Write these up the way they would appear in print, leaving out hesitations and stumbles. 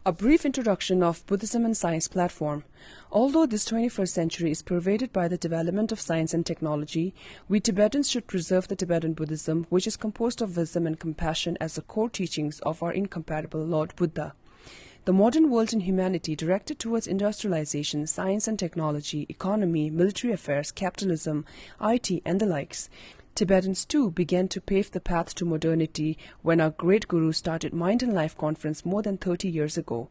A brief introduction of Buddhism and Science platform. Although this 21st century is pervaded by the development of science and technology, we Tibetans should preserve the Tibetan Buddhism, which is composed of wisdom and compassion as the core teachings of our incomparable Lord Buddha. The modern world and humanity directed towards industrialization, science and technology, economy, military affairs, capitalism, IT, and the likes. Tibetans too began to pave the path to modernity when our great guru started Mind and Life conference more than 30 years ago.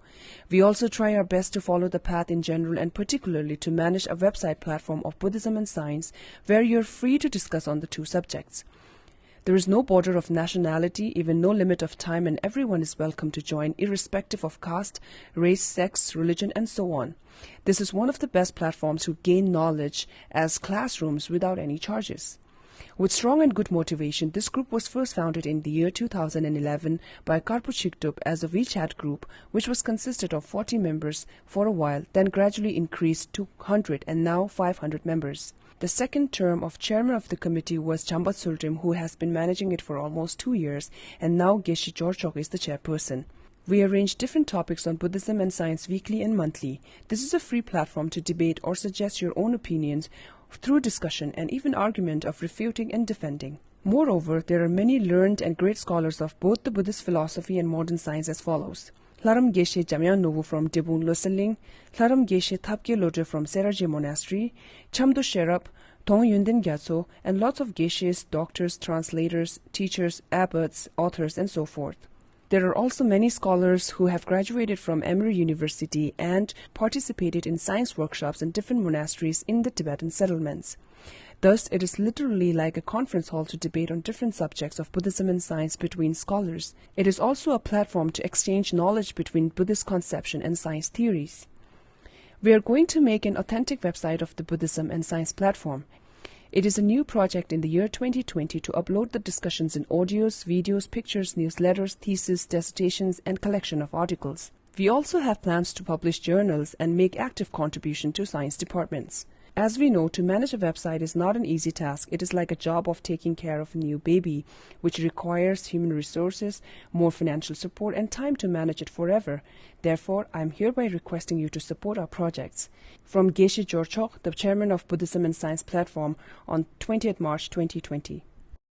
We also try our best to follow the path in general and particularly to manage a website platform of Buddhism and Science where you're free to discuss on the two subjects. There is no border of nationality, even no limit of time, and everyone is welcome to join irrespective of caste, race, sex, religion, and so on. This is one of the best platforms to gain knowledge as classrooms without any charges. With strong and good motivation, this group was first founded in the year 2011 by Karpo Chiktup as a WeChat group, which was consisted of 40 members for a while, then gradually increased to 100 and now 500 members. The second term of chairman of the committee was Chambat Sultim, who has been managing it for almost 2 years, and now Geshe Jorchok is the chairperson. We arrange different topics on Buddhism and Science weekly and monthly. This is a free platform to debate or suggest your own opinions through discussion and even argument of refuting and defending. Moreover, there are many learned and great scholars of both the Buddhist philosophy and modern science as follows. Hlaram Geshe Jamyan Novu from Debun Loseling, Hlaram Geshe Thapke Loje from Seraje Monastery, Chamdo Sherap, Tong Yundin Gyatso, and lots of Geshes, doctors, translators, teachers, abbots, authors, and so forth. There are also many scholars who have graduated from Emory University and participated in science workshops in different monasteries in the Tibetan settlements. Thus, it is literally like a conference hall to debate on different subjects of Buddhism and science between scholars. It is also a platform to exchange knowledge between Buddhist conception and science theories. We are going to make an authentic website of the Buddhism and Science platform. It is a new project in the year 2020 to upload the discussions in audios, videos, pictures, newsletters, theses, dissertations, and collection of articles. We also have plans to publish journals and make active contribution to science departments. As we know, to manage a website is not an easy task. It is like a job of taking care of a new baby, which requires human resources, more financial support, and time to manage it forever. Therefore, I am hereby requesting you to support our projects. From Geshe Jorchok, the chairman of Buddhism and Science platform, on 20th March 2020.